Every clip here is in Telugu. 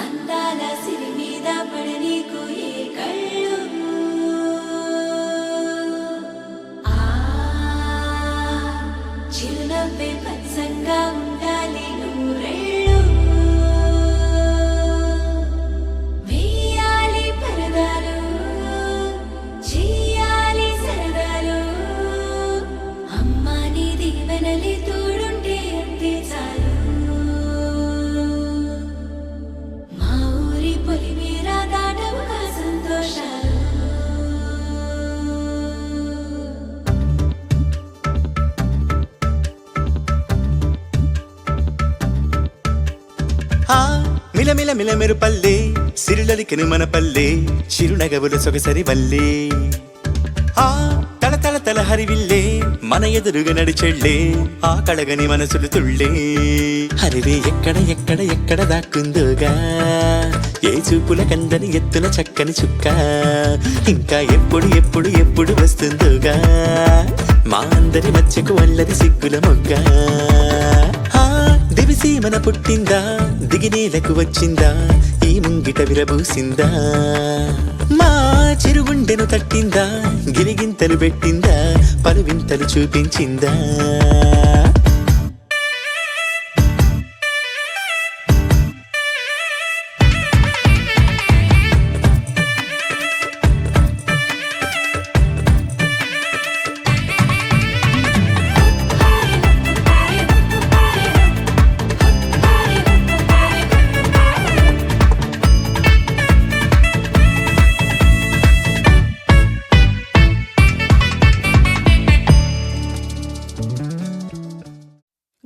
అందాల సిరి మీద పడనీకు ఏ కళ్ళు చిరునవ్వే పచ్చంగా ఉండాలి నూరేళ్ళు వేయాలి పరదాలు చెయ్యాలి సరదాలు అమ్మా నీ దీవెనలే తోడుంటే అంతే చాలు మా ఊరి పొలిమేర దాటవుగా సంతోషాలు మిలమిల మిలమెరు పల్లె సిరులలికెను మన పల్లె చిరునగవులు సొగసరి వల్లే తల తల తల హరివిల్లే మన ఎదురుగా నడిచెళ్ళే ఆ కళగని మనసులు తుళ్ళే హరివే ఎక్కడ ఎక్కడ ఎక్కడ దాక్కుందోగా ఏ చూపుల కందని ఎత్తుల చక్కని చుక్క ఇంకా ఎప్పుడు ఎప్పుడు ఎప్పుడు వస్తుందోగా మా అందరి మధ్యకు వల్లది సిగ్గుల మొగ్గ దివిసి మన పుట్టిందా దిగినేలకు వచ్చిందా ఈ ముంగిట విరబూసిందా మా చిరుగుండెను తట్టిందా గిరిగింతలు పెట్టిందా పలువింతలు చూపించిందా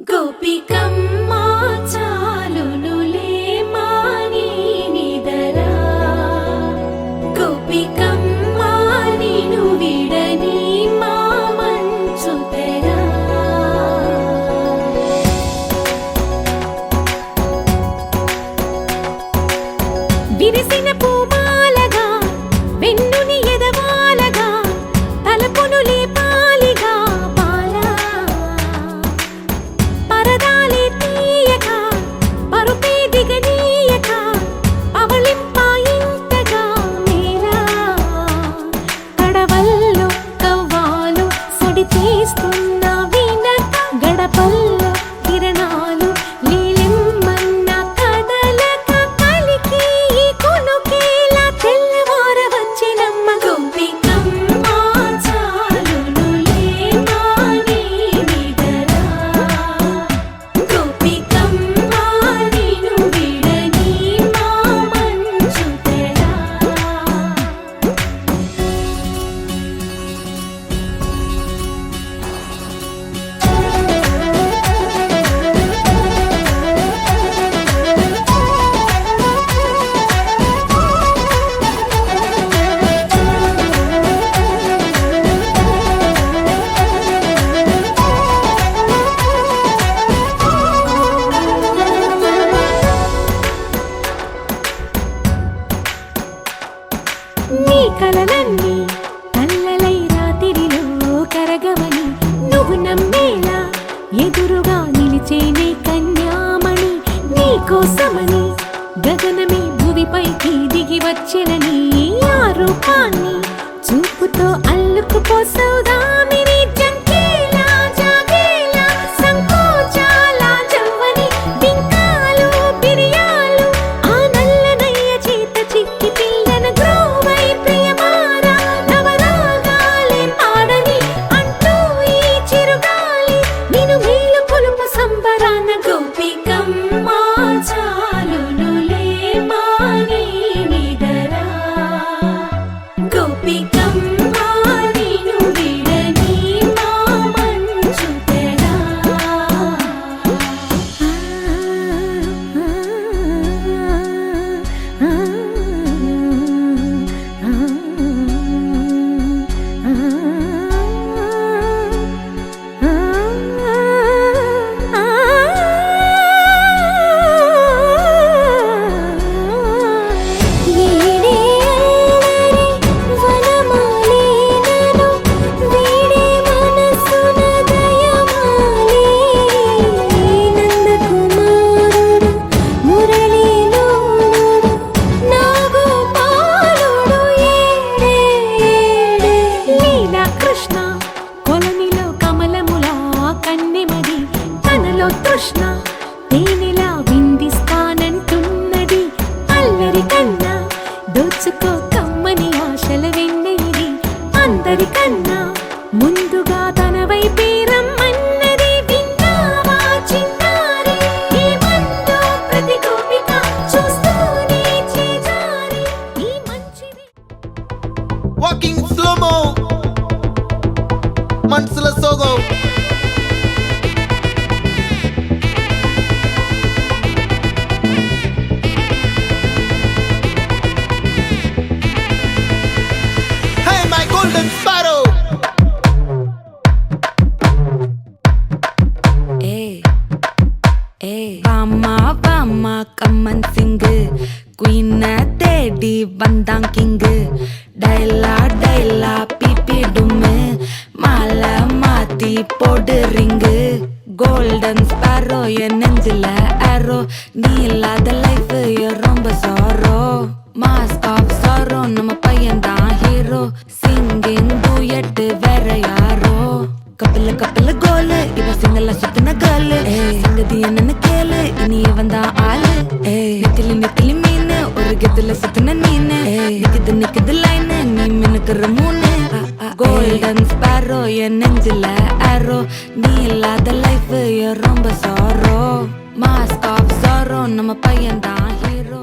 గోపికమ్మ చాలునులే మాని నిదరా గోపికమ్మ నిను విడని మా మంచు తెరా విరిసిన పూమాలగా వెన్నుని ఎదవాలగా తలపును లేపాలిగా పరదాలే తీయక పరుపే దిగనీయక అవలింపాయింతగా మేరా కడవల్లో కవ్వాలు సడి తీస్తున్న వినక గడపల్లో కిరణాలు నీలిమ్మన్న కదలక కలికి ఈ కొనుకేలా తెల్లవార వచ్చినమ్మ గోపికమ్మ చాలునులే మాని నిదరా గోపికమ్మ నిను విడని మా మంచు తెరా నీ కలలన్నీ కల్లలై రాత్రిలో కరగవని నువ్వు నమ్మేలా ఎదురుగా నిలిచేనే కన్యామణి నీ కోసమని గగనమే భువిపైకి దిగి వచ్చెనని ఆ రూపాన్ని చూపుతో అల్లుకుపోసౌదామిని జంకేలా జాగేలా సంకోచాల జవ్వని బింకాలు బిరియాలు ఆ నల్లనయ్య చేత చిక్కి పిల్లన గ్రోవై ప్రియమారా నవరాగాలే పాడని అంటూ ఈ చిరుగాలి నిను మేలు కొలుపు సంబరాన గోపికమ్మ చాలునులే మాని నిదరా నాలో తృష్ణ తేనెలా విందిస్తానంటున్నది అల్లరి కన్నా దోచుకో కమ్మని ఆశల వెన్నెయిది అందరికన్నా ముందుగా తన వైపే రమ్మన్నది విన్నావా చిన్నారి ఈ మందో ప్రతి గోపిక చూస్తూనే చేజారి ఈ మంచిది వాకింగ్ స్లోమో మనసుల సోగో Hey my golden sparrow வாமா கம்மன் சிங்கு குயின தேடி வந்தான் கிங்கு டைலா டைலா பிபி டும்மு மாலை மாத்தி போடு ரிங்கு கோல்டன் ஸ்பாரோ என் நெஞ்சில ஆரோ நீ இல்லாத லைஃப் ரொம்ப சாரோ மாஸ்க் ஆஃப் சாரோ நம்ம பையன் தான் ஹீரோ சிங்கிங் டூயட் வேற யாரோ கப்பல கோலு இவ சிங்கல சுத்தின கேளு சங்கதி என்னன்னு கேளு இனி வந்தா ஆளு நெத்திலி மீனு ஒரு கெத்துல சுத்தின நீனு நிக்குது லைனு நீ மினுக்குற மூணு கோல்டன் ஸ்பாரோ என் நெஞ்சில ஆரோ நீ இல்லாத லைஃப் ரொம்ப சாரோ மாஸ்க் ஆஃப் சாரோ நம்ம பையன் தான் ஹீரோ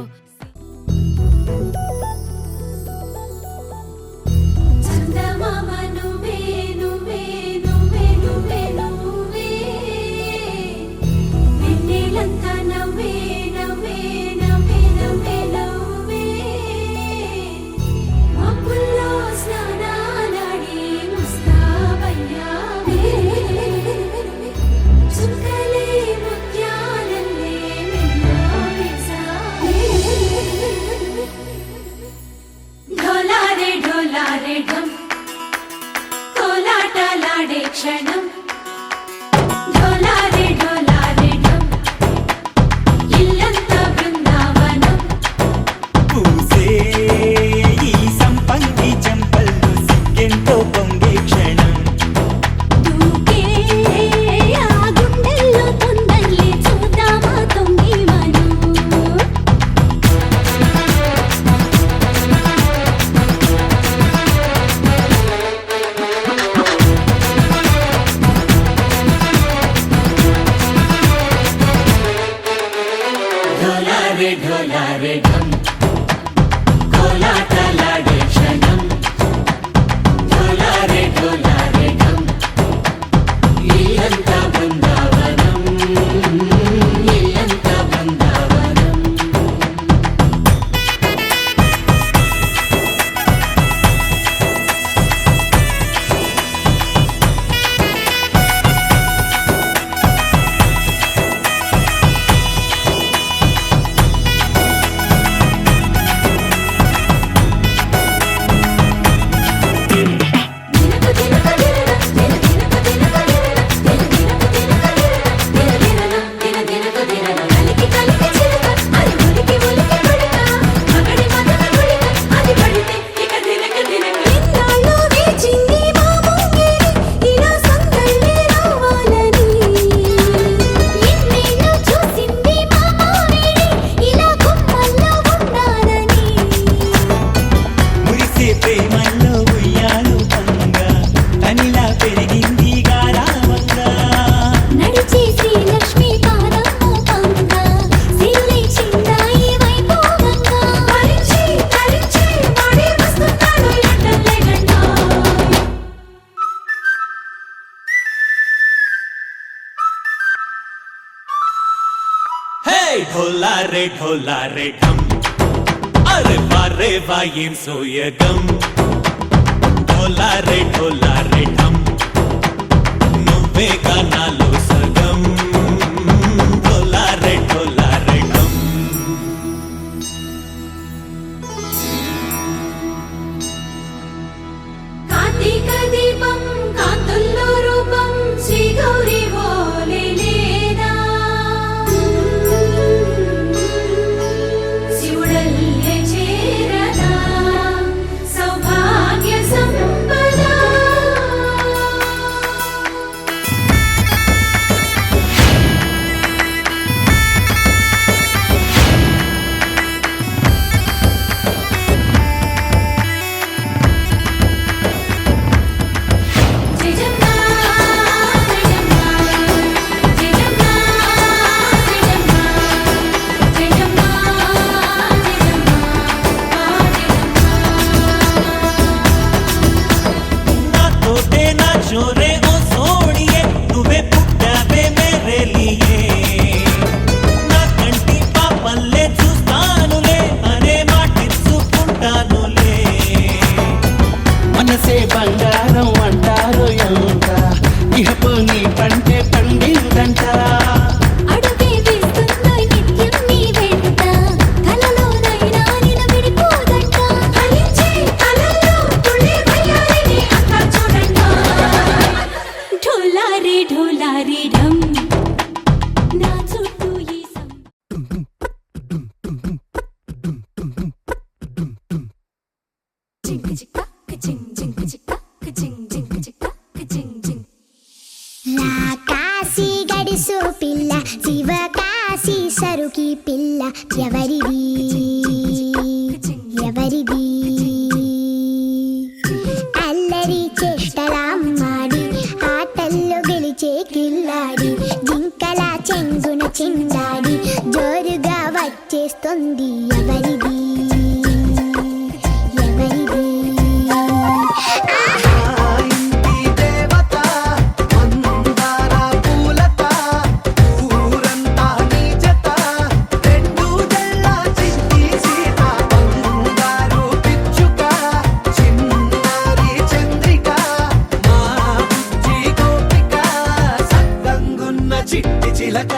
చందమామ నువ్వే నువ్వే నువ్వే నువ్వే నువ్వే వెన్నెలంతా నవ్వే నవ్వే నవ్వే నవ్వే నవ్వే మబ్బుల్లో స్నానాలాడి ముస్తాబయ్యావే చుక్కలే ముత్యాలల్లే మెల్లో వేసావే ढोलारे ढोलारे ढम कोलाटलाडे क्षणं ढोलारे ढोलारे ढम इल्लंत बृंदावनं పూసే ఈ సంపంగి చెంపల్లో సిగ్గెంతో పొంగే క్షణం దూకే ఆ గుండెల్లో తొందరలే చూద్దామా తొంగి మనం ढोलारे ढोलारे ढम कोलाटलाडे क्षणं ढोलारे ढोलारे ढम ఇల్లంతా బృందావనం ఇల్లంతా బృందావనం దినకు దినకు దినకు దినకు దినకు కలికి కలికి చిలక అది ఉలికి ఉలికి పడక మగడి మదన గుడిక అది పడితే ఇక దినకు దినకు ఇన్నాళ్ళు వేచింది మా ముంగిడి ఇలా సందళ్ళే రావాలని ఇన్నేళ్ళు చూసింది మా మావేడి ఇలా గుమ్మల్లో ఉండాలని మురిసే ప్రేమల్లో ఉయ్యాలు పంగా తనిలా పెరిగింది గారావంగా నడిచే శ్రీలక్ష్మి పాదము పంగ సిరులై చిందాయి వైభోగంగా తరించి తరించి వాడే వస్తున్నాడు ఎండలే గండా హే ढोलारे ढोलारे ढम అరే వారే వాయేం సోయగం ढोलारे ढोलारे ढम నువ్వే గానాలో సగం ढोलारे ढोलारे ढम కార్తీక దీపం కాంతుల్లో రూపం శ్రీ గౌరీ ఓలే లేదా శివుడల్లే చేరదా సౌభాగ్య సంపద అడుగుకి పిల్ల ఎవరిది ఎవరిది అల్లరి చేష్టలామ్మాడి ఆటల్లో గెలిచే కిల్లాడి జింకల చెంగున చిందాడి జోరుగా వచ్చేస్తుంది ఎవరిది ఎవరిది చిట్టి చిలక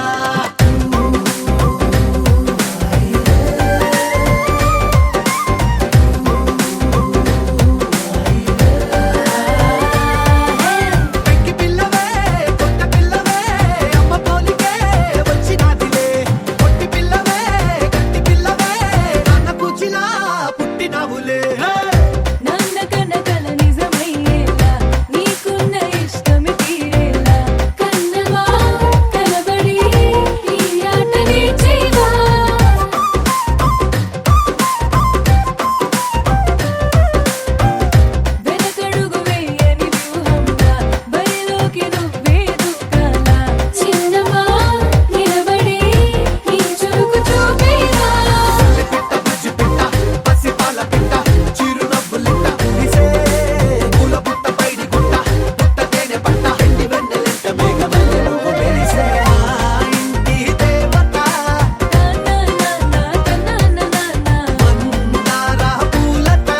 పెంకి పిల్లవే కొత్త పిల్లవే అమ్మ పోలికే వచ్చినాదిలే పొట్టి పిల్లవే గట్టి పిల్లవే నాన్న కూచిలా పుట్టినావులే నాన్న కన్న కల నిజమయ్యేలా నీకున్న ఇష్టమి తీరేలా కన్నవా కలబడి ఈ ఆటని చేయవా వెనకడుగు వేయని వ్యూహంగా బరిలోకి నువ్వే దూకాలా చిన్నవా నిలబడి నీ చురుకు చూపేలా పిట్ట బుజ్జి పిట్ట పసి పాల పిట్ట చిరునవ్వులిట్ట నిసే పూల పుట్ట పైడి గుట్ట పుట్ట తేనె పట్ట ఎండి వెన్నెలిట్ట మేఘమల్లె నువ్వు మెరిసే మా ఇంటి దేవత మందార పూలత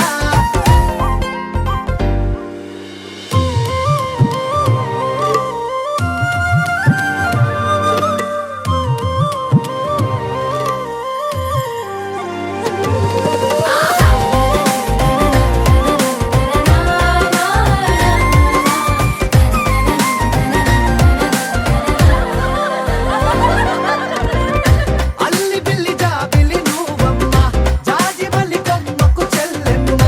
అల్లి బిల్లి జాబిలి నువ్వమ్మ జాజి మల్లి కొమ్మకు చెల్లెమ్మ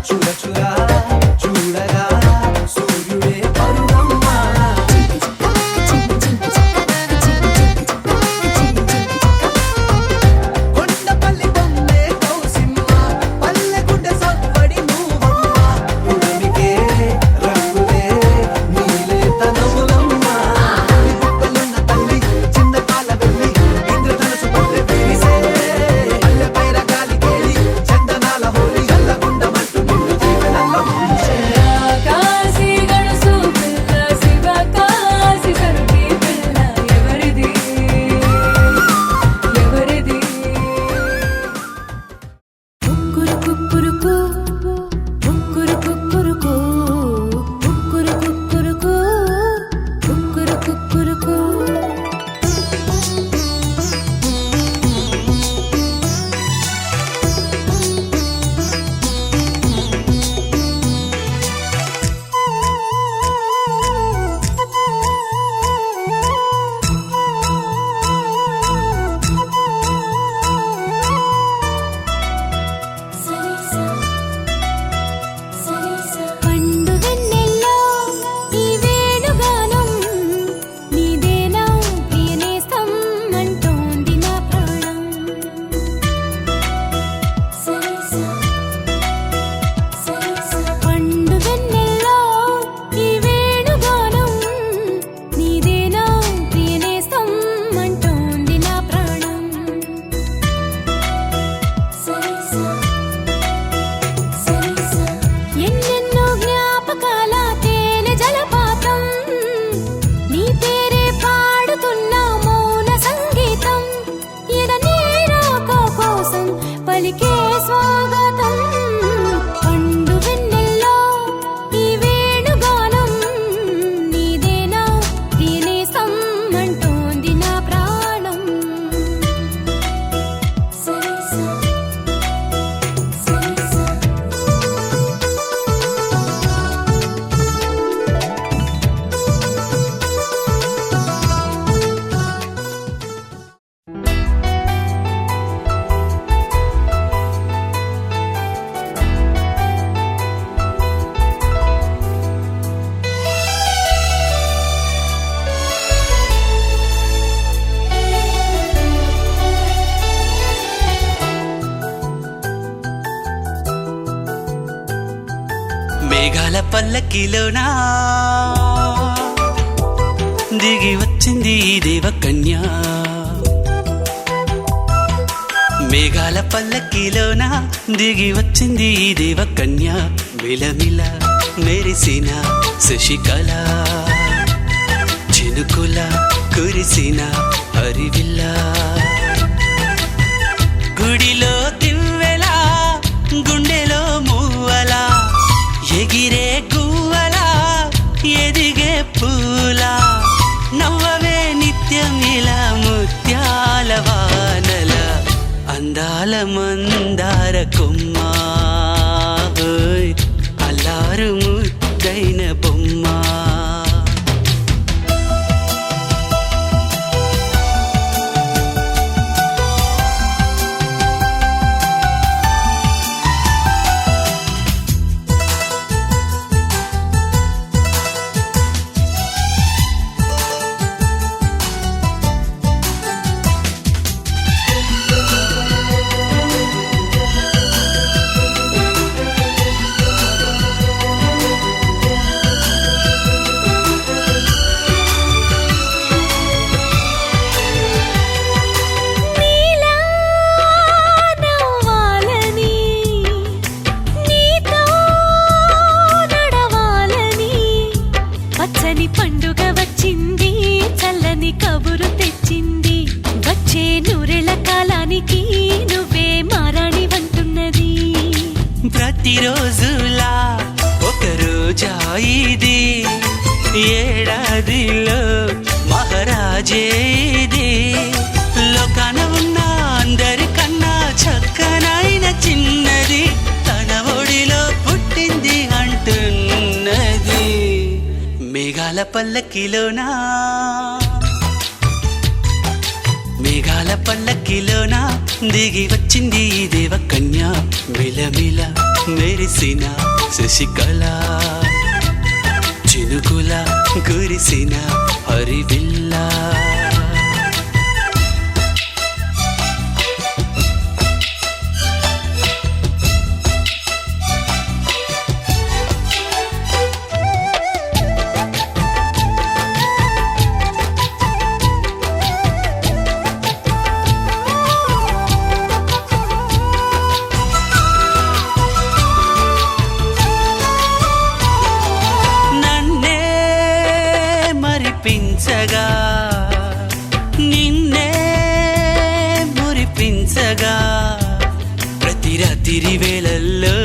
చూడ చూడ చూడగా సూర్యుడే పరువమ్మ కొండపల్లి బొమ్మే కౌసిమ్మ పల్లె గుండె సవ్వడి నువ్వమ్మ ఉడమికే రంగులే నీలేత నవ్వులమ్మ గుప్పలున్న తల్లి చిన్న పాల వెళ్ళి ఇంద్రధనుసు పల్లె విరిసే పల్లె పైర గాలి కేలి చందనాల హోలీ గల్లగుండమంటూ నిన్ను జీవనంలో ముంచే కాశీ గడుసు పిల్ల శివ కాశీ సరుకి పిల్ల ఎవరిది ఎవరిది కుక్కురుకు కుక్కురుకు కుక్కురుకు కుక్కురుకు పండు వెన్నెల్లో ఈ వేణుగానం నీదేనా ప్రియనేస్తం అంటోంది నా ప్రాణం పండు వెన్నెల్లో ఈ వేణుగానం నీదేనా ప్రియనేస్తం అంటోంది నా ప్రాణం ఎన్నెన్నో జ్ఞాపకాల తేనె జలపాతం నీ పేరే పాడుతున్న మౌన సంగీతం ఎదనే రాక కోసం పలికే స్వాగతం పండు వెన్నెల్లో ఈ వేణుగానం నీదేనా ప్రియనేస్తం అంటోంది నా ప్రాణం మేఘాల పల్లకిలోనా దిగి వచ్చింది ఈ దేవకన్య మేఘాల పల్లకిలోన దిగి వచ్చింది ఈ దేవకన్య మిలమిల మెరిసిన శశికళ చినుకుల కురిసిన హరివిల్ల గుడిలో దివ్వెలా గుండెలో మూవలా ఎగిరే గువ్వలా ఎదిగే పూలా నవ్వవే నిత్యం ఇలా ముత్యాల వానల అందాల మందార కొమ్మ ఓయ్ అల్లారు ముద్దైన బొమ్మ నీలా నవ్వాలని నీతో నడవాలని పచ్చని పండుగ వచ్చింది చల్లని కబురు తెచ్చింది వచ్చే నూరెళ్ళ కాలానికి నువ్వే మారాణి వంటున్నది ప్రతిరోజులా ఒక రోజా ఇది ఏడాదిలో మహారాజే ఇది లోకాన ఉన్న అందరికన్నా చక్కనైన చిన్నది తన ఒడిలో పుట్టింది అంటున్నది మేఘాల పల్లకిలోనా మేఘాల పల్లకిలోన దిగి వచ్చింది ఈ దేవకన్య మిలమిల మెరిసిన శశికళ చినుకుల కురిసిన హరివిల్లా నన్నే మరిపించగా నిన్నే మురిపించగా ప్రతి రాత్రి వేళల్లో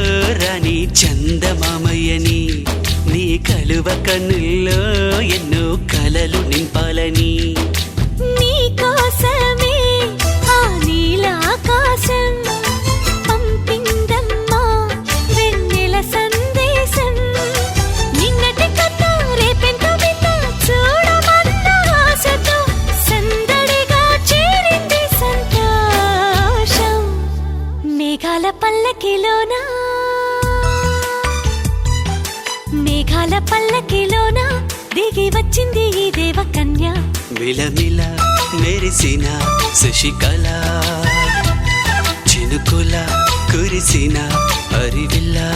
రాణి చందమామయ్యని నీ కలువ కన్నుల్లో ఎన్నో కలలు నింపాలని నీ కోసమే ఆ నీలాకాశం పంపిందమ్మా వెన్నెల సందేశం నిన్నటి కథ రేపెంత వింత చూడమన్న ఆశతో సందడిగా చేరింది సంతోషం మేఘాల పల్లకిలోనా మేఘాల పల్లకిలోనా దిగి వచ్చింది ఈ దేవకన్య మిలమిల మెరిసిన శశికళ చినుకుల కురిసిన హరివిల్లా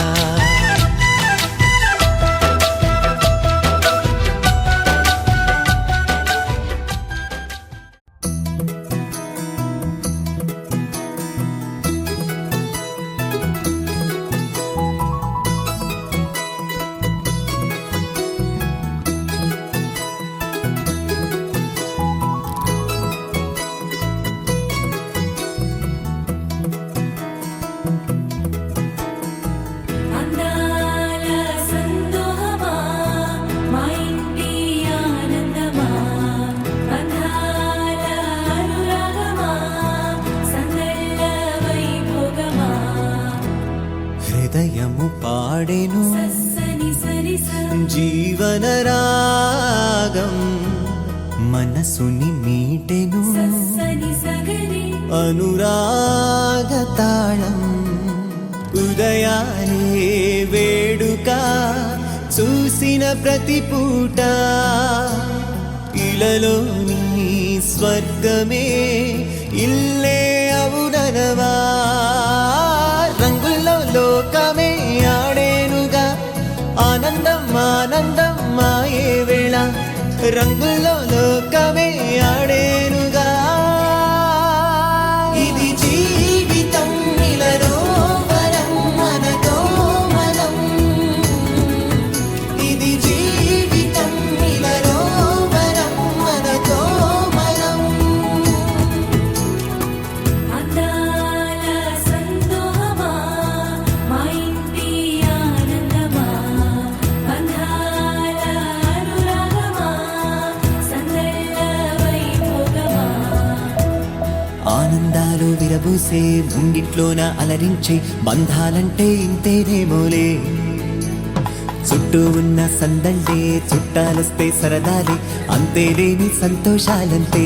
అందాల సందోహమా మా ఇంటి ఆనందమా అందాల అనురాగమా సందళ్ళ వైభోగమా హృదయము పాడెను సని సరి జీవన రాగం మనసుని మీటెను సని సగరి అనురాగ తాళం ఉదయాలే వేడుక చూసిన ప్రతి పూట ఇలలోని స్వర్గమే ఇల్లే అవుననవా రంగుల్లో లోకమే ఆడేనుగా రంగుల్లో లోకమే ఆడేనుగా ఇది జీవితం ఇలలో వరం మనతో మనం ఇది జీవితం ఇలలో వరం మనతో మనం అందాల సందోహమా మా ఇంటి ఆనందమా బంధాల అనురాగమా సందళ్ళ వైభోగమా ఆనందాలు విరబూసే ముంగిట్లోన అలరించే బంధాలంటే ఇంతేనేమోలే చుట్టూ ఉన్న సందళ్ళే చుట్టాలొస్తే సరదాలే అంతేలేని సంతోషాలంతే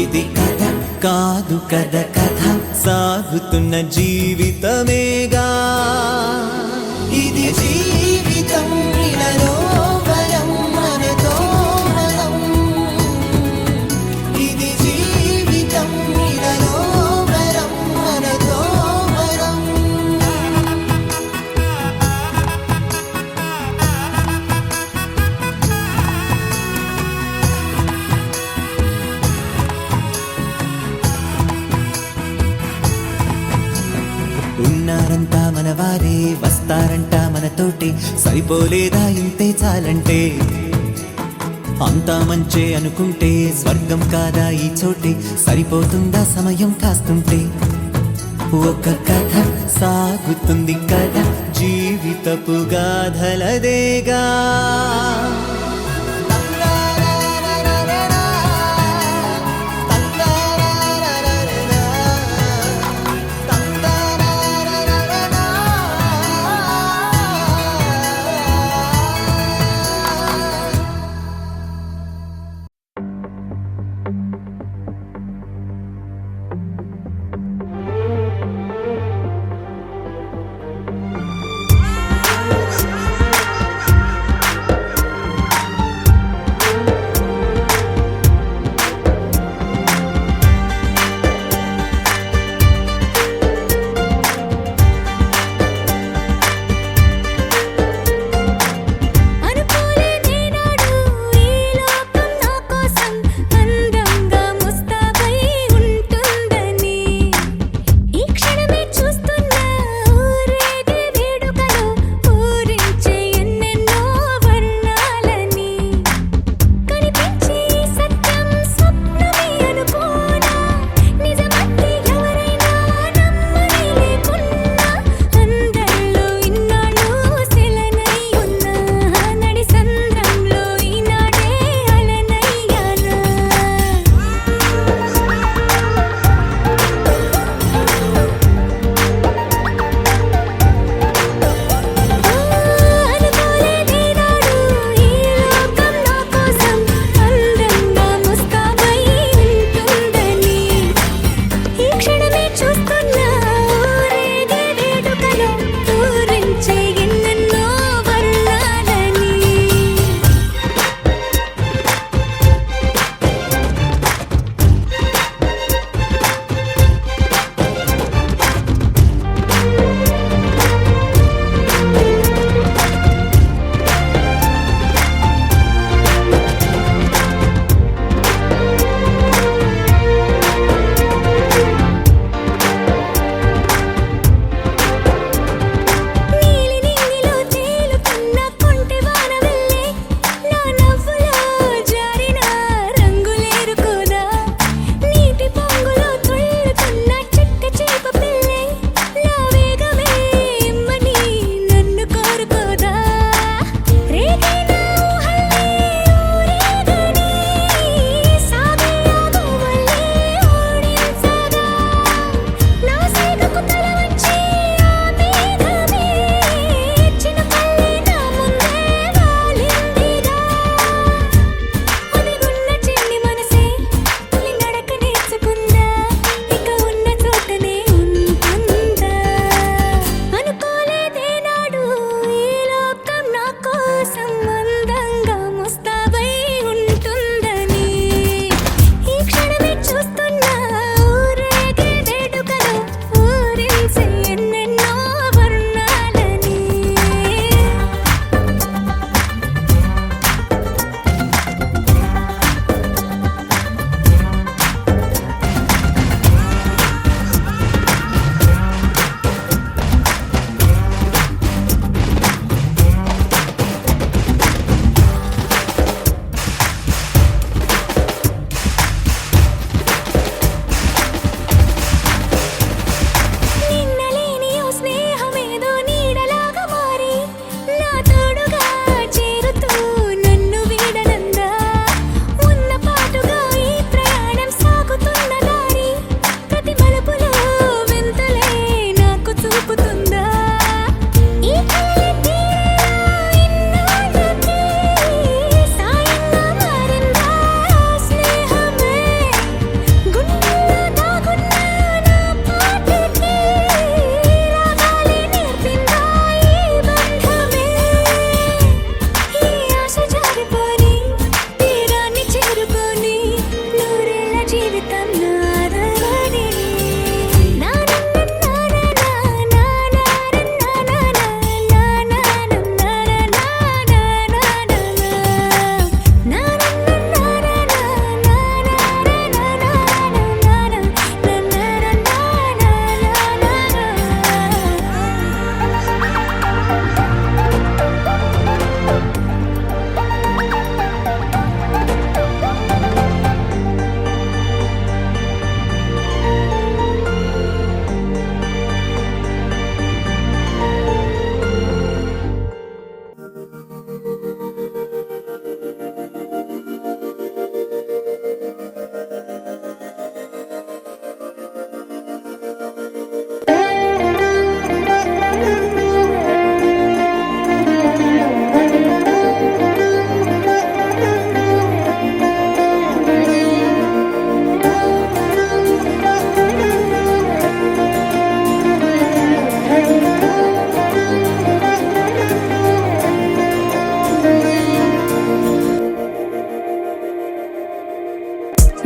ఇది కథ కాదు కథ కథ సాగుతున్న జీవితమేగా ఇది జీవితం ఇలలో వరం మనతో మనం ఇది జీవితం ఇలలో వరం మనతో మనం ఉన్నారంతా మనవారే వస్తారంట మనతోటి సరిపోలేదా ఇంతే చాలంటే అంతా మంచే అనుకుంటే స్వర్గం కాదా ఈ చోటే సరిపోతుందా సమయం కాస్తుంటే ఒక కథ సాగుతుంది కదా జీవితపు గాథలదేగా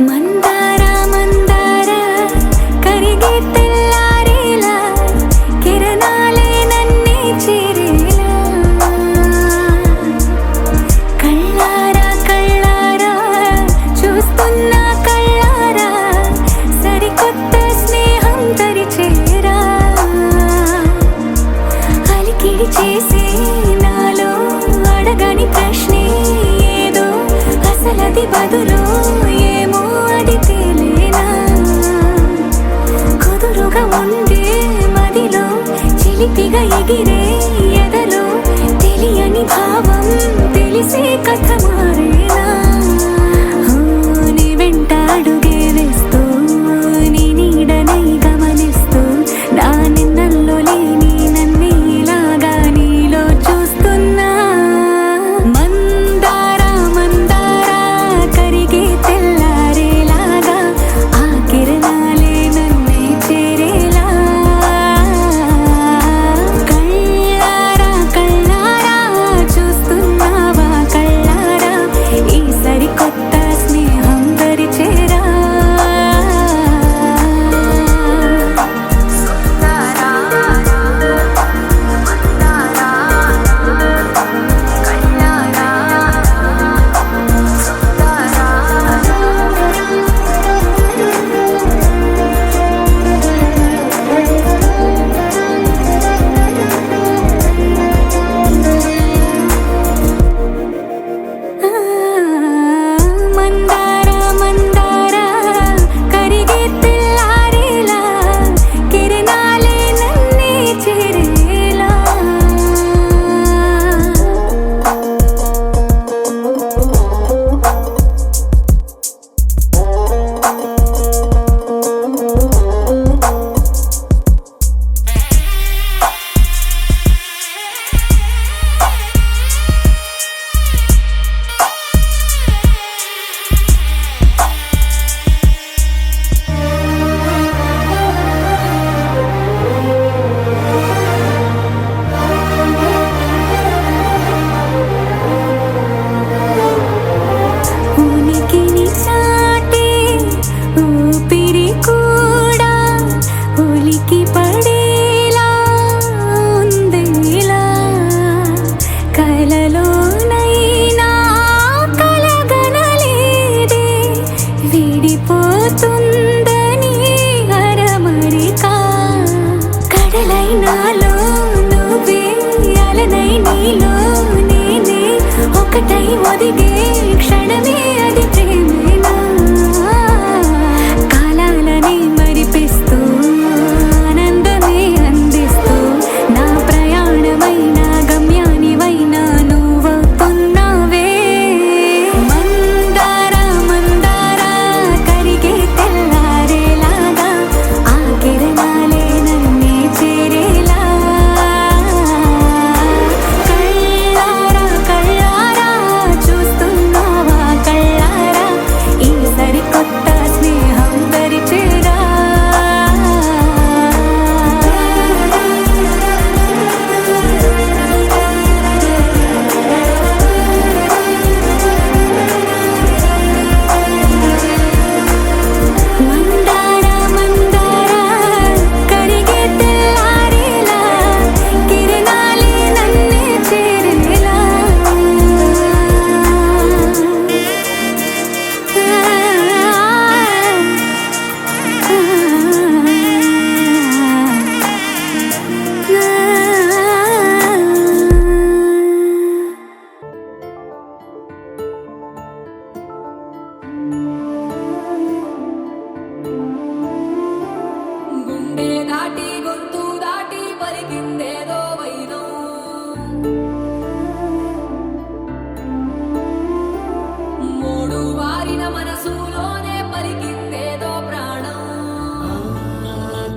మందార మందార కరిగే తెల్లారేలా కిరణాలే నన్నే చేరేలా కళ్ళారా కళ్ళారా చూస్తున్నా కళ్ళారా సరికొత్త స్నేహం తరిచేరా అలికిడి చేసే నాలో అడగని ప్రశ్నే ఏదో అసలది బదులు ఏమో అది తేలేనా కుదురుగా ఉండే మదిలో చిలిపిగా ఎగిరే ఎదలో తెలియని భావం తెలిసే కథ మారేనా నీ వెంట అడుగే వేస్తూ నీ నీడనై గమనిస్తూ నా నిన్నల్లో లేని నన్నే ఇలాగా నీలో చూస్తున్నా మందార మందార కరిగే తెల్లారేలాగా ఆ కిరణాలే నన్నే చేరేలా కళ్ళారా గుండె దాటి గొంతు దాటి పలికిందేదో వైనం మూడు వారిన మనసులోనే పలికిందేదో ప్రాణం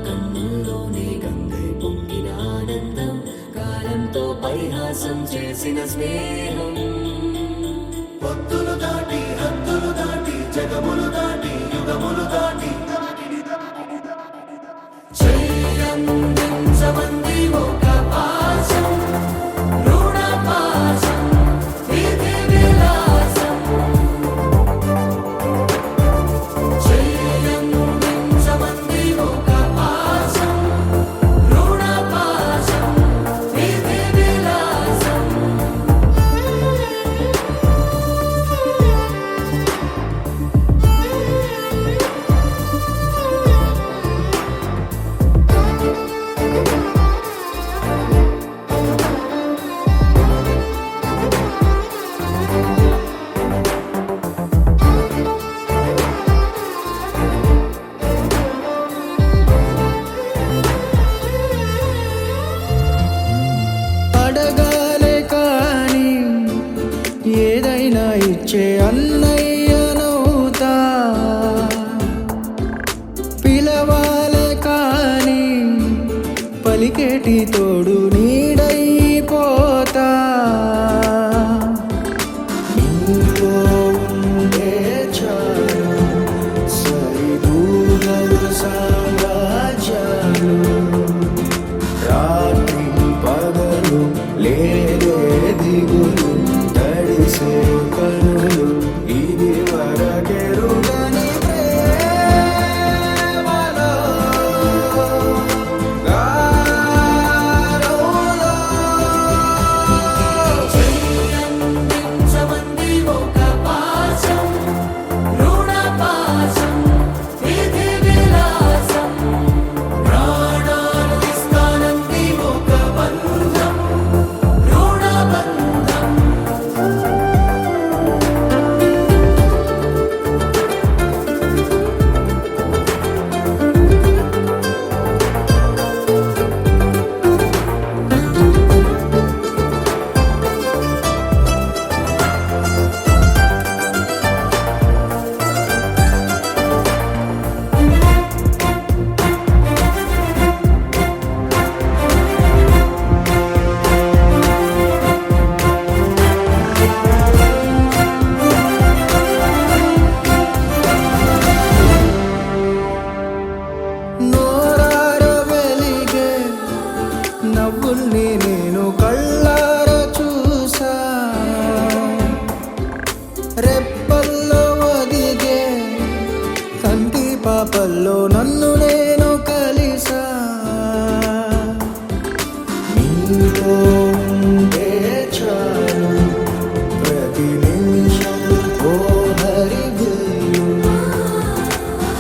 కన్నుల్లోనే గంగై పొంగిన ఆనందం కాలంతో పరిహాసం చేసిన స్నేహం పొత్తులు దాటి హద్దులు దాటి జగములు దాటి యుగములు దాటి చెయ్యందించమంది ఒక పాశం రుణ పాశం విధి విలాసం చెయ్యందించమంది ఒక పాశం రుణ పాశం విధి విలాసం అడగాలే కాని ఏదైనా ఇచ్చే అన్నయ్యనవుతా పిలవాలే కాని పలికేటి తోడు నీడైపోతా నీతో ఉండే చాలు సరిదూగలు సామ్రాజ్యాలు రాత్రి పగలు లేదే దిగులు తడిసే కనులు ఇది వరకెరుగని ప్రేమలో గారోలో చెయ్యందించమంది ఒక పాశం రుణ పాశం విధి విలాసం ప్రాణాలు ఇస్తానంది ఒక బంధం రుణ బంధం నోరార వెలిగే నవ్వుల్ని నేను కళ్ళార చూసా రెప్పల్లో ఒదిగే కంటి పాపల్లో నన్ను నేను కలిసా నీతో ఉండే చాలు ప్రతి నిమిషం ఓ హరివిల్లు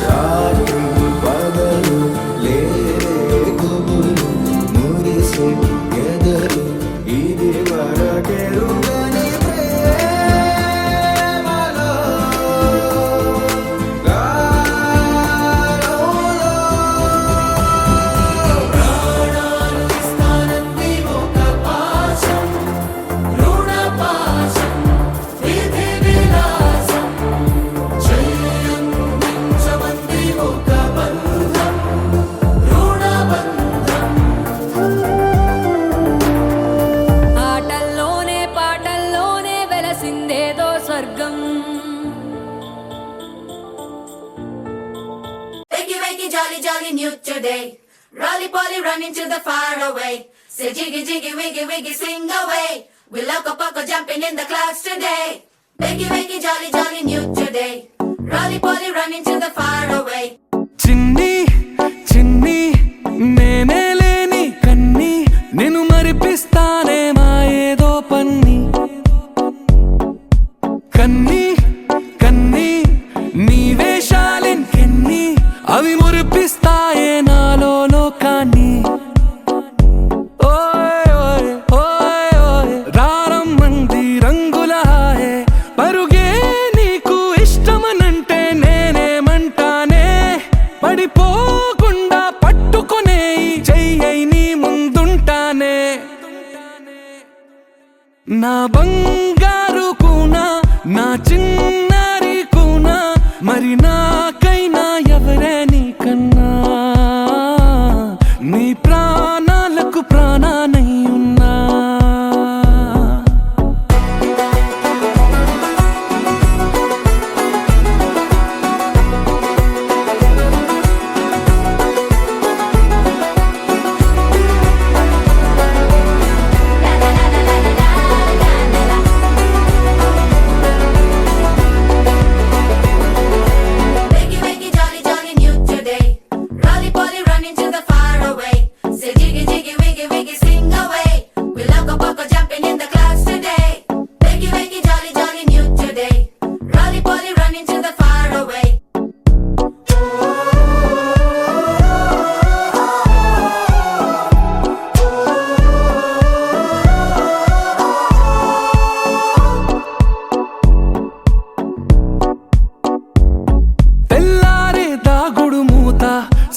రాత్రి పగలు లేరే గుబులు మురిసే ఎదలు ఇది వరకెరుగని ప్రేమలో గారోలో ప్రాణాలు ఇస్తానంది ఒక పాశం రుణ పాశం విధి విలాసం చెయ్యందించమంది ఒక బంధం రుణ బంధం ఆటల్లోనే పాటల్లోనే వెలసిందేదో స్వర్గం Wakey, wakey, jolly, jolly, new today. Rolly poly, running to the far away. Say jiggy, jiggy, wiggy, wiggy, swing away. We loco poco jumping in the clouds today. Wakey, wakey, jolly, jolly, new today. Rolly poly, running to the far away. చిన్ని చిన్ని నేనే లేని కన్ని నేను మరిపిస్తానే మా ఏదో పన్ని కన్ని కన్ని నీ వేషాలెన్కెన్ని అవి మురిపిస్తాయే నాలో లోకాన్ని ఓయ్ ఓయ్ ఓయ్ ఓయ్ రారమ్మంది రంగుల హాయే పరుగే నీకు ఇష్టమనంటే నేనేమంటానే పడిపోకుండా పట్టుకో నా బంగారు కూనా నా చిన్నారి కూనా మరి నాకైనా ఎవరే నీకన్నా నీ ప్రాణాలకు ప్రాణానై ఉన్నా Wakey, wakey, jolly, jolly, new today. Rolly poly, running to the far away. Say jiggy, jiggy, wiggy, wiggy, sing away. We loco poco jumping in the clouds today. Wakey, wakey, jolly, jolly, new today. Rolly poly, running to the far away. తెల్లారే దాగుడు మూత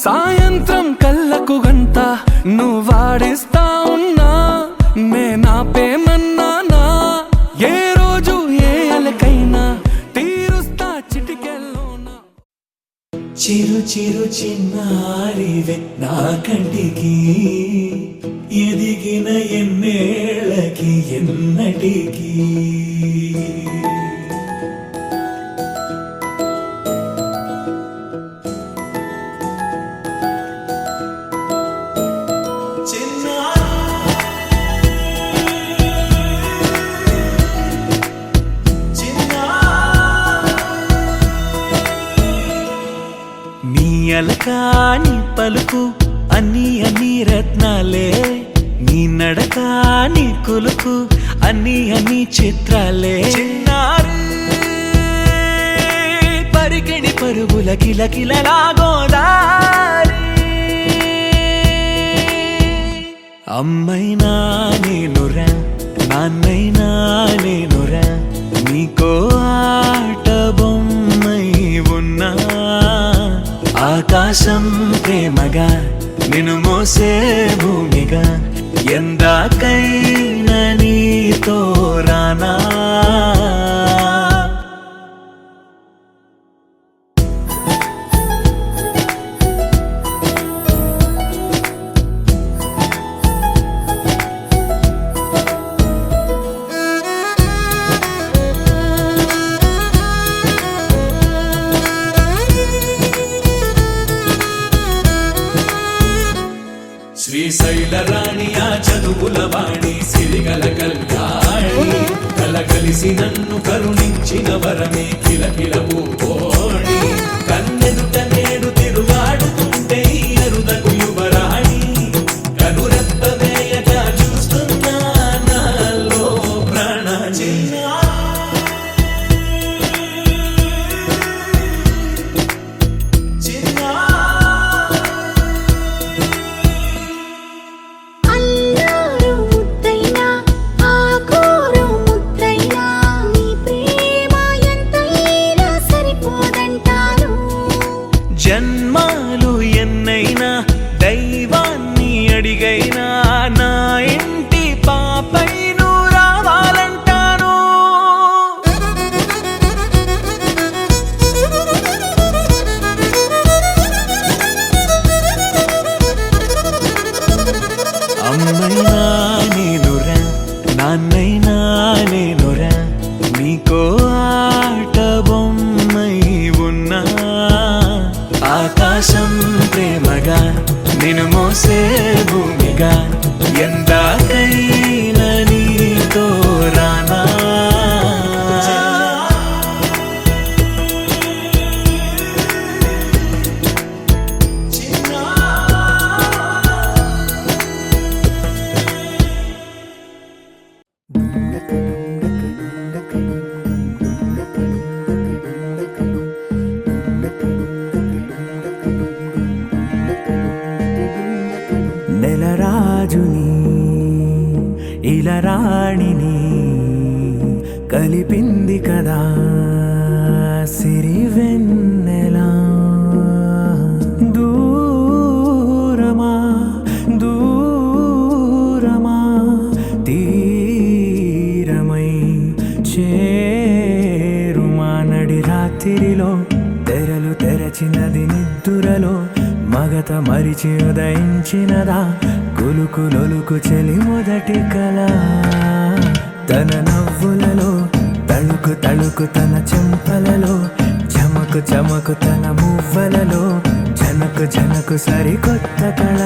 సాయంత్రం కళ్ళకు గంట నువ్వాడిస్తా ఉన్నా నేనాపేమన్నానా ఏ రోజు ఏ అలకైనా తీరుస్తా చిటికెల్లోనా చిరు చిరు చిన్నారివే నా కంటికి ఎదిగిన ఎన్నేళ్ళకి ఎన్నటికి నీ అలకాని పలుకు అన్ని అన్ని రత్నాలే నీ నడక నీ కొలుకు అన్ని అన్ని చిత్రాలే చిన్నారు పరికిణి పరుగుల కిలకిలలాగోదారి అమ్మైనా నేనురా నాన్నైనా నేనురా నీకో ఆట బొమ్మై ఉన్నా ఆకాశం ప్రేమగా నిన్ను మోసే భూమిగా ఎందాకైనా నీతో రానా శ్రీశైల రాణి ఆ చదువుల వాణి సిరిగల కళ్యాణి కలగలిసి నన్ను కరుణించిన వరమే కిలకిల పూకోణి కన్నెదుట నేడు తిరుగాడుతుంటే ఈ అరుదకు యువరాణి కనురెప్ప వేయక చూస్తున్నా నాలో ప్రాణ అల్లారు ముద్దైనా ఆకూరు ముద్దైనా నీ ప్రేమ ఎంతైనా సరిపోదంటాను జన్మాలు ఎన్నైనా దైవాన్ని అడిగైనా నా ఇంటి పాపై నువ్వు రావాలంటాను అమ్మైనా నేనురా నాన్నైనా నేనురా నీకో ఆట బొమ్మై ఉన్నా ఆకాశం ప్రేమగా నిన్ను మోసే భూమిగా ఎందాకైనా నీతో రానా నెలరాజుని ఇలా రాణిని కలిపింది కదా సిరివెన్నెలా దూరమా దూరమా తీరమా కథ మరిచి ఉదయించినదా కులుకు లొలుకు చెలి మొదటి కళ తన నవ్వులలో తళుకు తళుకు తన చెంపలలో చమకు చమకు తన మువ్వలలో జనకు జనకు సరికొత్త కళ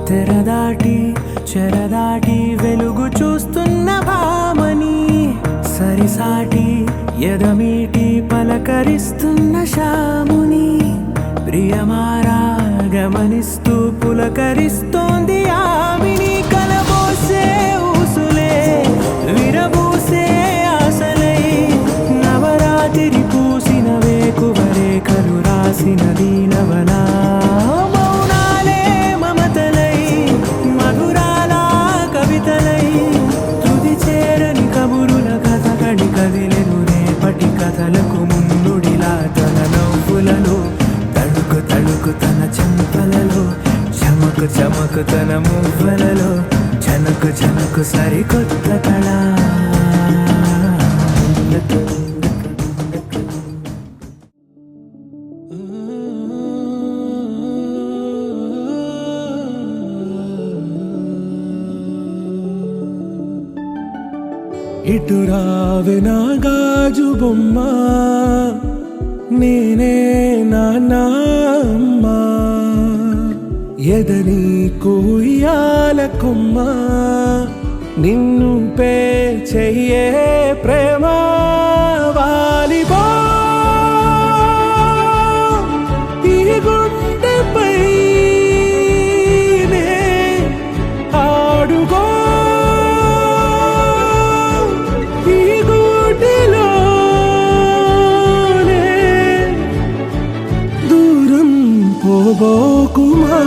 తెరదాటి చెరదాటి వెలుగు చూస్తున్న భామని సరిసాటి ఎదమీటి పలకరిస్తున్న శాముని ప్రియమారా గమనిస్తూ పులకరిస్తోంది ఆమిని కలబోసే ఊసులే విరబూసే ఆశలై నవరాత్రి పూసిన వేకువరేఖలు రాసిన దీనవలా కదిలెను రేపటి కథలకు ముందుడిలా తన నవ్వులలో తళుకు తళుకు తన చెంపలలో చమకు చమకు తన మువ్వలలో జనకు జనకు సరికొత్త కళ ఇటురావే నా గాజు బొమ్మ నేనే నాన్నమ్మ ఎదని కూయాల కొమ్మ నిన్ను పే చెయ్యే ప్రేమ వాలిబా ఈ గుండెపై ఆడుగో పోబోకుమా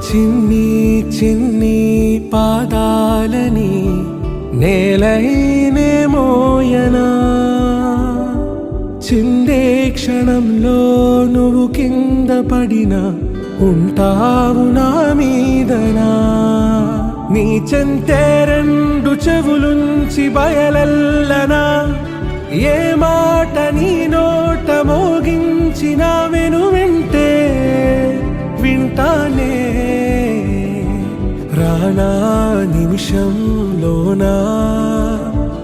చిన్ని చిన్ని పాదాలని నేలైనే మోయనా చిందే క్షణంలో నువ్వు కింద పడినా ఉంటావు నా మీదనా నీ చెంతే రెండు చెవులుంచి బయలెల్లనా ఏ మాట నీ నోట మోగించిన వెను వింటే వింటానే రానా నిమిషంలోనా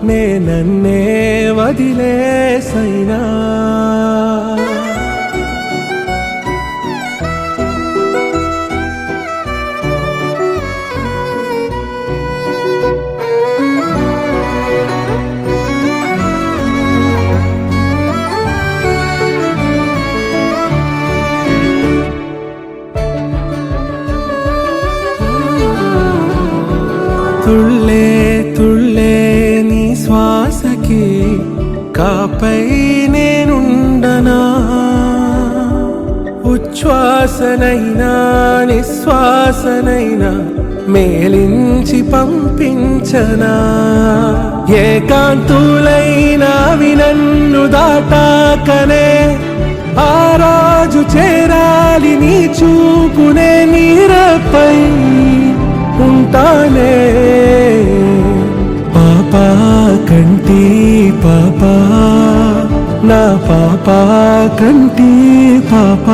నే నన్నే వదిలేసైనా తుళ్ళే తుళ్ళే నీ శ్వాసకి కాపై నేనుండనా ఉచ్ఛ్వాసనైనా నిశ్వాసనైనా మేలించి పంపించనా ఏకాంతులైనా వినన్ను దాటాకనే ఆ రాజు చేరాలి నీ చూపునే నీరపై ఉంటానే పాపా కంటి పాపా నా పాప కంటి పాప.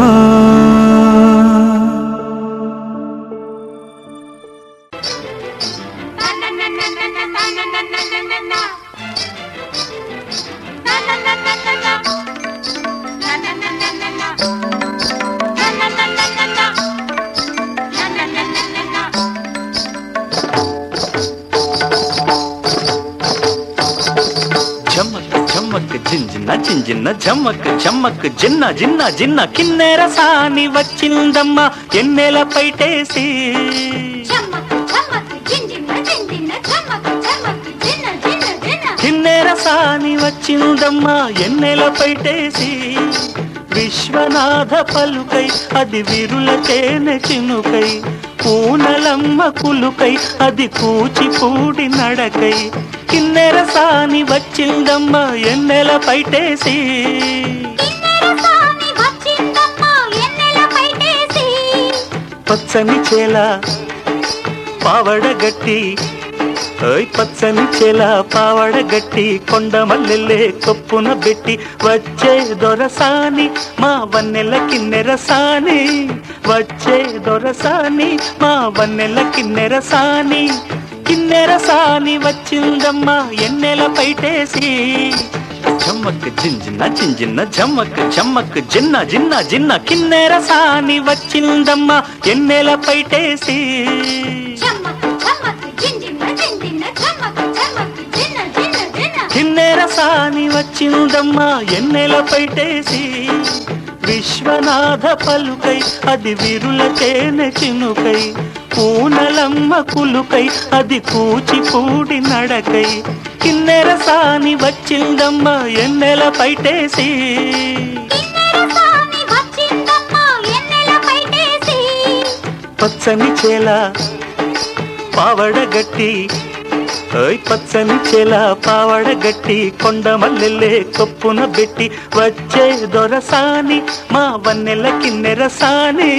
झमक झमक జింజిన్న జింజిన్న జమ్మక్ జమ్మక్ జిన్న జిన్న జిన్న కిన్నెర సాని వచ్చిందమ్మ ఎన్నెల పైటేసి. కిన్నెర సాని వచ్చిందమ్మ ఎన్నెల పైటేసి. విశ్వనాథ పలుకై అది విరుల తేనె చినుకై. పూనలమ్మ కులుకై అది కూచిపూడి నడకై. కిన్నెర సాని వచ్చిందమ్మ ఎన్నెల పైటేసి. పచ్చని చేల పావడగట్టి పచ్చని చేల పావడగట్టి కొండ మల్లెల్లే కొప్పున పెట్టి వచ్చే దొరసాని మా వన్నెల కిన్నెర సాని. వచ్చే దొరసాని మా వన్నెల కిన్నెర సాని. కిన్నెర సాని వచ్చిందమ్మ ఎన్నెల పైటేసి. జమ్మక్ జింజిన్న జింజిన్న జమ్మక్ జమ్మక్ జిన్న జిన్న జిన్న కిన్నెర సాని వచ్చిందమ్మ ఎన్నెల పైటేసి. కిన్నెర సాని వచ్చిందమ్మ ఎన్నెల పైటేసి. విశ్వనాథ పలుకై అది విరుల తేనె చినుకై. పూనలమ్మ కులుకై అది కూచిపూడి నడకై. కిన్నెర సాని వచ్చిందమ్మ ఎన్నెల పైటేసి. పచ్చని చేల పావడగట్టి పచ్చని చేల పావడగట్టి కొండ మల్లెల్లే కొప్పున పెట్టి వచ్చే దొరసాని మా వన్నెల కిన్నెర సాని.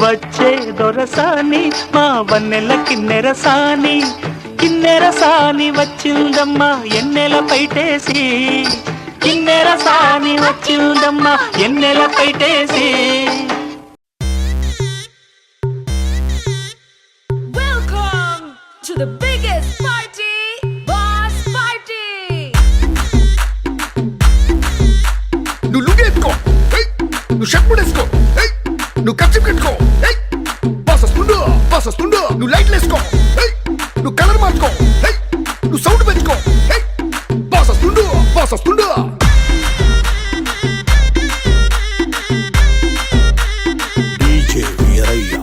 వచ్చే దొరసాని మా వన్నెల కిన్నెర సాని. కిన్నెర సాని వచ్చిందమ్మ ఎన్నెల పైటేసి. కిన్నెర సాని వచ్చిందమ్మ ఎన్నెల పైటేసి. Welcome to the biggest party, Boss Party. నువ్వు లుగేసుకో, నువ్వు షర్ట్ ముడేసుకో, నువ్వు కచ్చి కట్టుకో. బాస్ వస్తుండు, నువ్వు లైట్లు వేసుకో, నువ్వు కలర్ మార్చుకో, నువ్వు సౌండ్ పెంచుకో. బాస్ వస్తుండు. డీజే వీరయ్య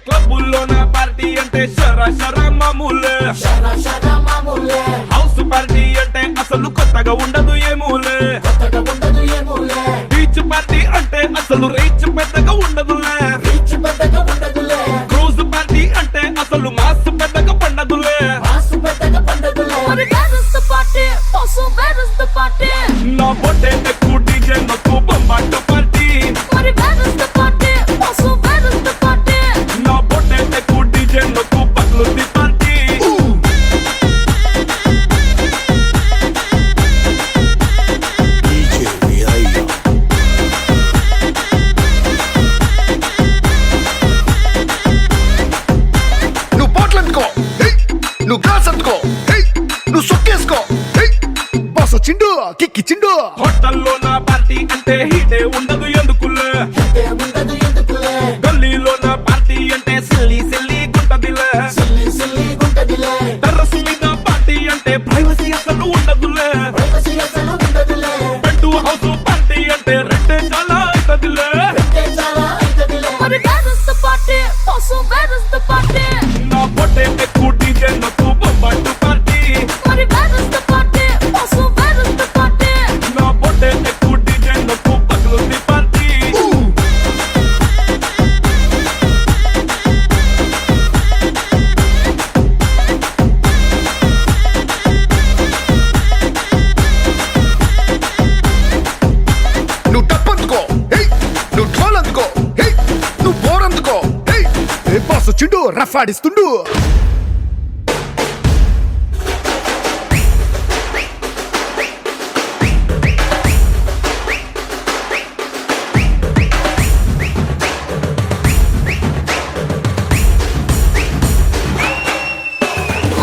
క్లబ్బుల్లో నా పార్టీ అంటే షరా మామూలే. హౌస్ పార్టీ అంటే అసలు కొత్తగా ఉండదు ఏమూలే. బీచ్ పార్టీ అంటే అసలు రీచ్ పెద్దగా ఉండదులే. క్రూజ్ పార్టీ అంటే అసలు మాస్ పెద్దగా పండదులే. మరి where is the party? Also, where is the party? నా బొట్టే ఎక్కువ డీజే నొక్కు బొమ్మాట పార్టీ. మరి where is the party? Also, where is the party? నా బొట్టే ఎక్కువ డీజే నొక్కు పగ్లుది పార్టీ. డీజే వీరయ్య నువ్వు బాటిల్ అందుకో, నువ్వు గ్లాస్ అందుకో, నువ్వు సొక్కేసుకో. బాస్ వచ్చిండు, కిక్కిచ్చిండు. హోటల్లో నా పార్టీ అంటే హీటే ఉండదు ఎందుకులే. గల్లీలో నా పార్టీ అంటే సిల్లి గుంటదిలే. టెర్రస్ మీద పార్టీ అంటే ప్రైవసీ అసలు ఉండదులే. బెడ్ హౌస్ పార్టీ అంటే రెండే చాలా అవుతదిలే. మరి where is the party? Also, where is the party? నా పొట్టే ఎక్కువ డీజే నొక్కు బొమ్మాటు పార్టీ. మరి where is the party? Also, where is the party? నా పొట్టే ఎక్కువ డీజే నొక్కు పగ్లుది పార్టీ. నువ్వు టప్ అందుకో, నువ్వు ఢోల్ అందుకో, నువ్వు బోర్ అందుకో. బాస్ వచ్చిండు, రఫ్ ఆడిస్తుండు.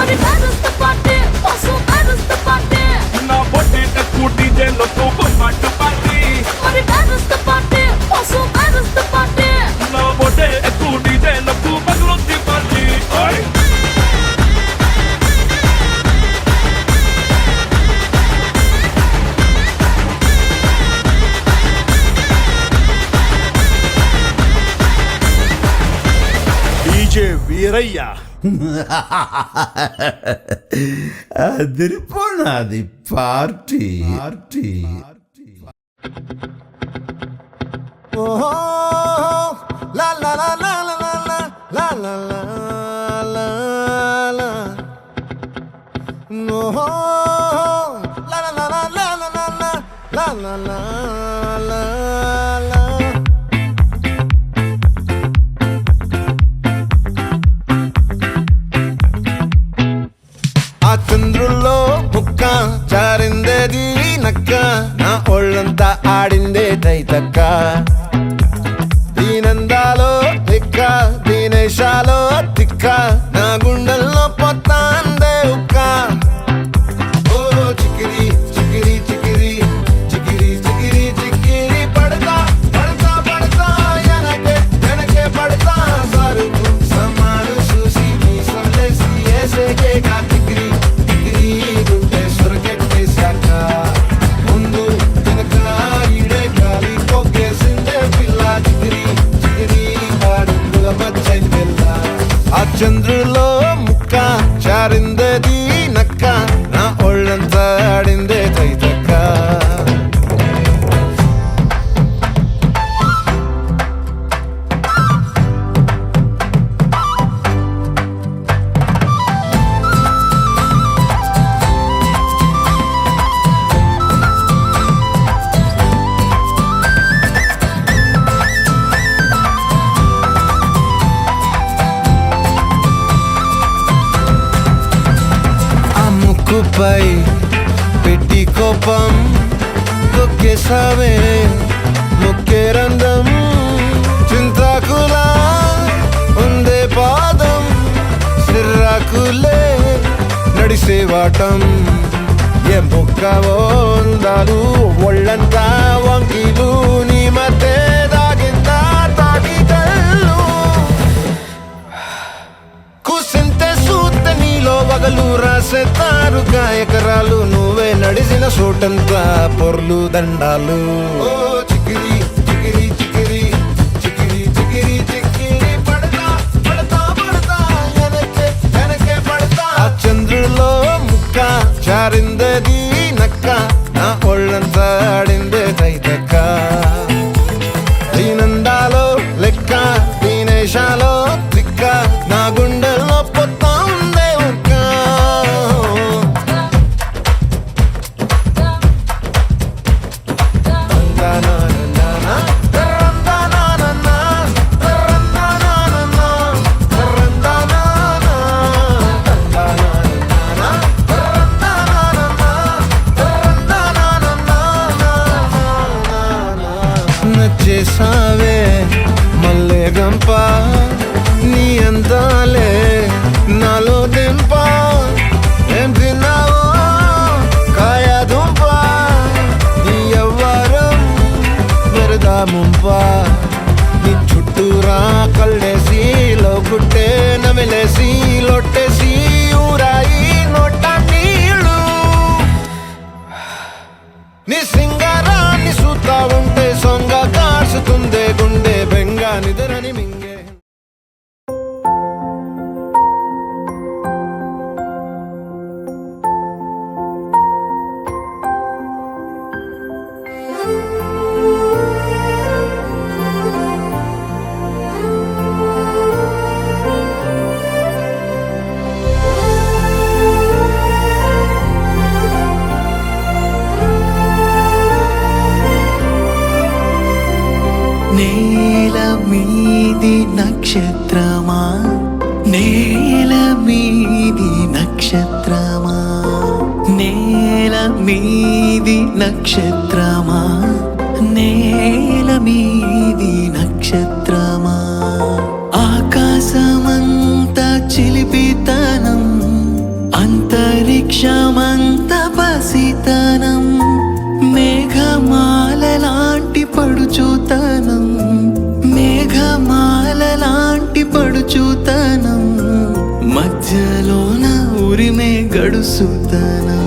మరి where is the party? Also where is the party? నా బొట్టే ఎక్కువ డీజే నొక్కు బొమ్మట్టు పార్టీ మరి where is the party? Also where is the party? నా బొట్టే ఎక్కువ డీజే నొక్కు పగలొత్తి పార్టీ ఓయ్ డీజే వీరయ్య అదిరిపోనాది పార్టీ పార్టీ ఓహో లా లా లా లా లా లా లా లా లా లా ఓహో లా లా లా లా లా లా లా లా లా లా లా ఆ చంద్రుల్లో ముక్క జారిందేది నక్క నా ఒళ్ళంతా ఆడిందే తైతక్క దీనందాలో తిక్క దీనేశాలో తిక్క నా గుండెల్లో పొత్తాందే ఉక్క ఓ చికిరి చికిరి చికిరి చికిరి చికిరి చికిరి పడతా పడతా పడతా ఎనకే ఎనకే పడతా సరుకు సమాను చూసి నీ సందేశి ఏసేకే కాతికిరి తికిరి గుండె సొరకెట్టేశాక ముందు వెనక ఈడే గాలి కొక్కేసిందే పిల్ల చికిరి చికిరి ఆడుగుల మచ్చై పిల్ల ఆ చంద్రులో ముక్క చారిందది నక్క నా ఒళ్ళంతా ఆడిందే తైతక్క ఆ ముక్కుపై పెట్టి కోపం తొక్కేసావే ముక్కే రంధ్రం చింతాకులా ఉందే పాదం సిర్రాకులే నడిసే వాటం ఏం బొక్కవో అందాలు ఒళ్ళంతా వంకీలు నీ మధ్య దాగిందా తాటి కళ్ళు కూసింతే సూత నీలో వగలు రాసేతారు గాయకరాలు నువ్వే నడిసిన చోటంతా పొర్లు దండాలు ఓ చికిరి చికిరి చికిరి చికిరి చికిరి చికిరి పడతా పడతా పడతా ఎనకే ఎనకే పడతా ఆ చంద్రులో ముక్క చారిందది నక్క నా ఒళ్ళంతా ఆడిందే తైతక్క దీనందాలో లెక్క దీనేశాలో తిక్క నా గుండెల్లో పొత్తా ఉందే ఉక్క నచ్చేసావే మల్లె గంప నీ అందాలే నాలో దింప ఏం తిన్నావో కాయ దుంప నీ ఎవ్వరం వెరదా ముంప నీ చుట్టూరా కళ్ళేసి లోగుట్టే నమిలేసి లొట్టేసి ఊరాయి నోట నీళ్ళు నీ సింగారాన్ని చూస్తా ఉంటే సొంగ కాల్చుతుందే గుండె బెంగ నిదరని మింగే నేల మీది నక్షత్రమా నేల మీది నక్షత్రమా నేల మీది నక్షత్రమా నేల మీది నక్షత్రమా ఆకాశమంతా చిలిపితనం వృక్షమంత పసితనం మేఘమాల లాంటి పడుచుతనం మేఘమాల లాంటి పడుచుతనం మధ్యలోన ఉరిమే గడుసుతనం